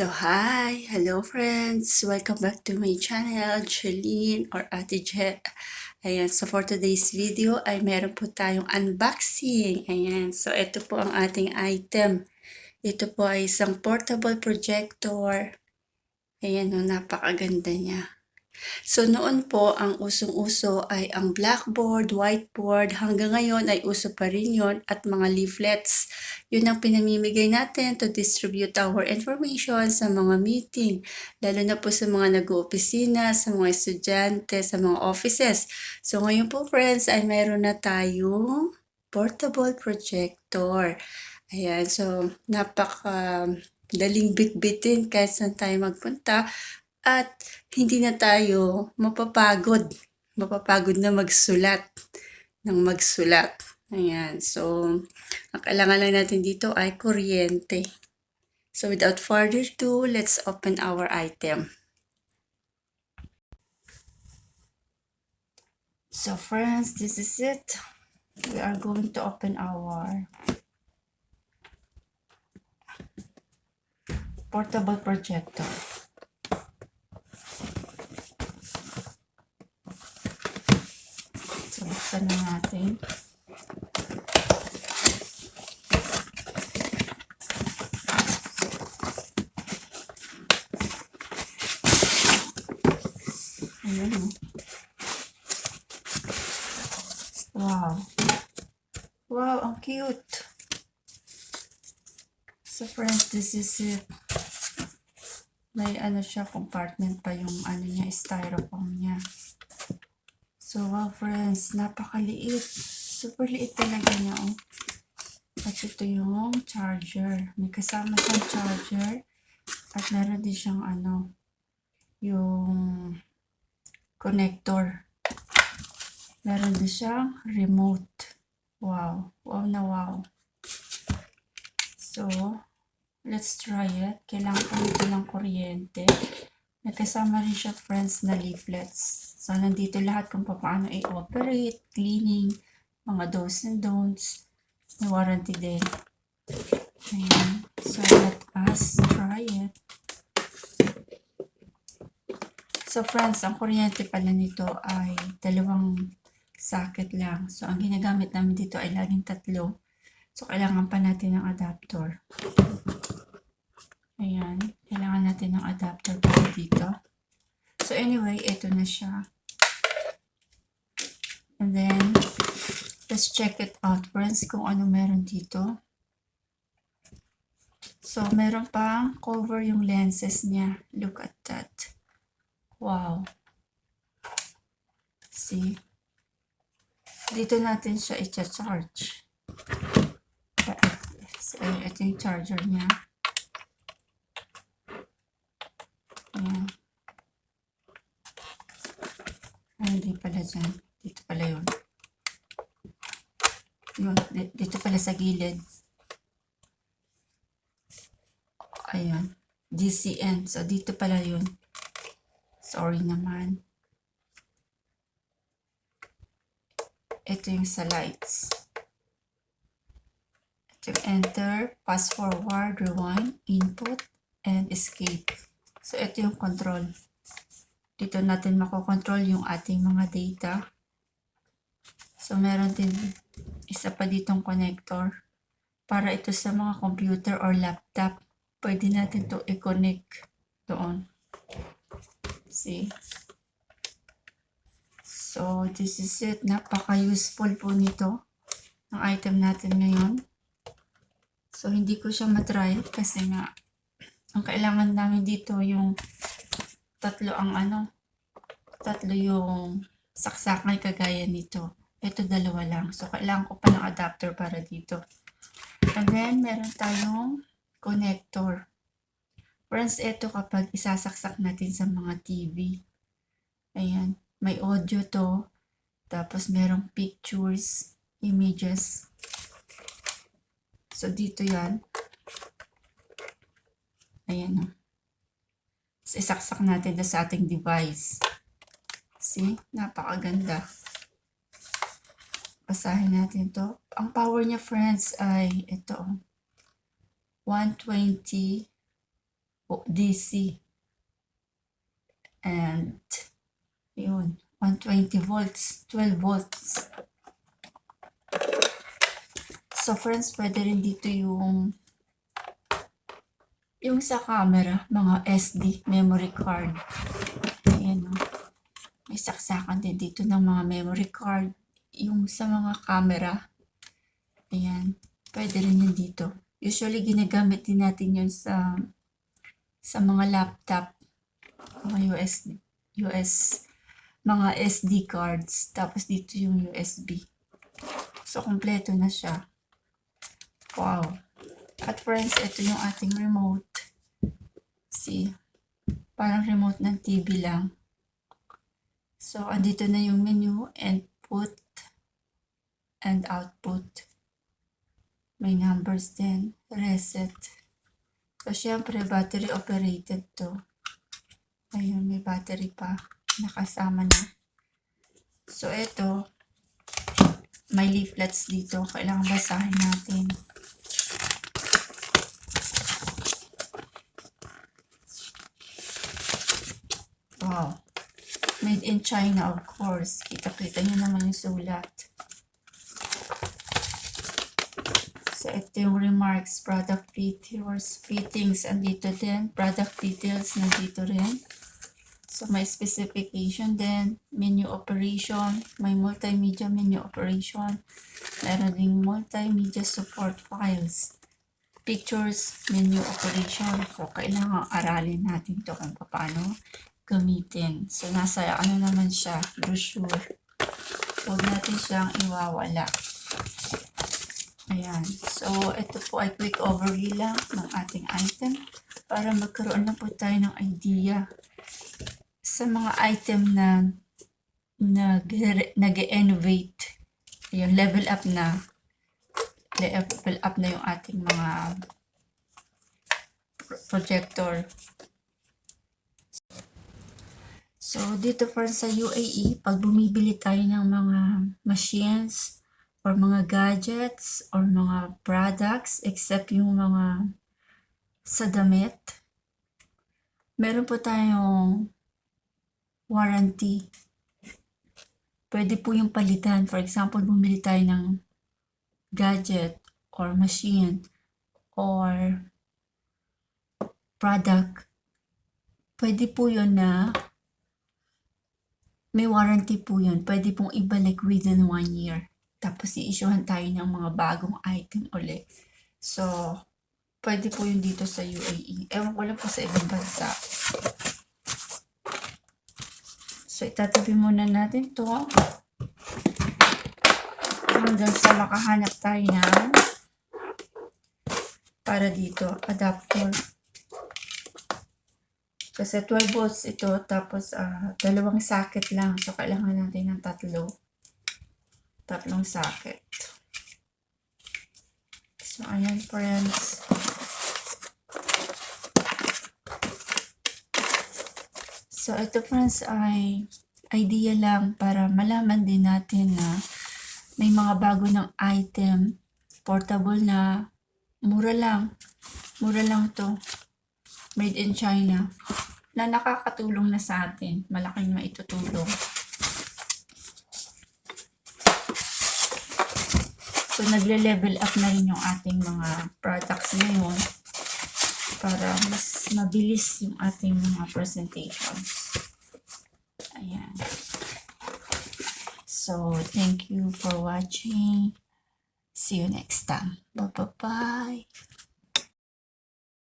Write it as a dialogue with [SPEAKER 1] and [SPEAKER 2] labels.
[SPEAKER 1] So, hi! Hello friends! Welcome back to my channel, Jeline or Ate Je. Ayan, so for today's video ay meron po tayong unboxing. Ayan, so ito po ang ating item. Ito po ay isang portable projector. Ayan, napakaganda niya. So noon po, ang usong-uso ay ang blackboard, whiteboard, hanggang ngayon ay uso pa rin yun at mga leaflets. Yun ang pinamimigay natin to distribute our information sa mga meeting, lalo na po sa mga nag-oopisina, sa mga estudyante, sa mga offices. So ngayon po friends ay meron na tayong portable projector. Ayan, so napaka daling bitbitin kahit saan tayo magpunta. At hindi na tayo mapapagod. Mapapagod na magsulat ng magsulat. Ayan. So, ang kailangan lang natin dito ay kuryente. So, without further ado, let's open our item. So, friends, this is it. We are going to open our portable projector. So, buksan na natin. Ayan. Wow. Wow, ang cute. So, friends, this is it. May ano siya, compartment pa yung ano niya, styrofoam niya. So, wow friends, napakaliit. Super liit talaga niya. Oh. At ito yung charger. May kasama siyang charger. At meron din siyang ano, yung connector. Meron din siyang remote. Wow. Wow na wow. So, let's try it. Kailangan ko nito ng kuryente. May kasama rin siya friends na leaflets. So, nandito lahat kung paano i-operate, cleaning, mga do's and don'ts. May warranty din. Ayan. So, let us try it. So, friends, ang kuryente pala nito ay 2 socket lang. So, ang ginagamit namin dito ay laging 3. So, kailangan pa natin ng adapter. Ayan. Kailangan natin ng adapter para dito. So, anyway, ito na siya. And then, let's check it out, friends, kung ano meron dito. So, meron pang cover yung lenses niya. Look at that. Wow. See? Dito natin siya i-charge. So, ito yung charger niya. Ayan. Hindi pala dyan. Dito pala yun. Dito pala sa gilid. Ayan. DCN. So, dito pala yun. Sorry naman. Ito yung sa lights. Ito yung enter, fast forward, rewind, input, and escape. So, ito yung control. Dito natin makokontrol yung ating mga data. So, meron din isa pa ditong connector. Para ito sa mga computer or laptop. Pwede natin to i-connect doon. See? So, this is it. Napaka-useful po nito. Ang item natin ngayon. So, hindi ko siya matry kasi nga ang kailangan namin dito yung 3 yung saksakan kagaya nito. Ito 2 lang. So, kailangan ko pa ng adapter para dito. And then, meron tayong connector. Friends, ito kapag isasaksak natin sa mga TV. Ayan. May audio to. Tapos, merong pictures, images. So, dito yan. Ayan o. So, isaksak natin sa ating device. See? Napakaganda. Basahin natin to. Ang power niya, friends, ay ito. 120 DC. And yun, 120 volts, 12 volts. So friends, pwede rin dito yung sa camera, mga SD, memory card. Ayan o. May saksakan din dito ng mga memory card. Yung sa mga camera. Ayan. Pwede rin yun dito. Usually, ginagamit din natin yun sa mga laptop. Mga mga SD cards. Tapos dito yung USB. So, kompleto na siya. Wow. At friends, ito yung ating remote. See? Parang remote ng TV lang. So, andito na yung menu, input, and output. May numbers din, reset. So, syempre, battery operated to. Ayun, may battery pa. Nakasama na. So, ito, may leaflets dito. Kailangan basahin natin. Wow. Made in China, of course. Kita-kita nyo naman yung sulat. So, ito yung remarks, product details, fittings, andito din. Product details, nandito rin. So, may specification din. Menu operation. May multimedia menu operation. Meron ding multimedia support files. Pictures, menu operation. So, kailangan aralin natin to kung paano gamitin. So, nasa ano naman siya, brochure. Huwag natin siyang iwawala. Ayan. So, ito po ay quick overview lang ng ating item para magkaroon na po tayo ng idea sa mga item na nag-innovate. Yung level up na yung ating mga projector. So, dito for sa UAE, pag bumibili tayo ng mga machines or mga gadgets or mga products, except yung mga sa damit, meron po tayong warranty. Pwede po yung palitan. For example, bumili tayo ng gadget or machine or product. Pwede po yun na may warranty po yun. Pwede pong ibalik within 1 year. Tapos i-issuehan tayo ng mga bagong item ulit. So, pwede po yun dito sa UAE. Ewan ko lang po sa ibang bansa. So, itatabi muna natin to hanggang sa makahanap tayo ng para dito, adapter. Kasi 12 volts ito, tapos dalawang socket lang. So, kailangan natin ng tatlong socket. So, ayan friends. So, ito friends ay idea lang para malaman din natin na may mga bago ng item, portable na, mura lang to, made in China, na nakakatulong na sa atin, malaking maitutulong. So, nagle-level up na rin yung ating mga products ngayon para mas mabilis yung ating mga presentations. Ayan. So, thank you for watching. See you next time. Bye-bye.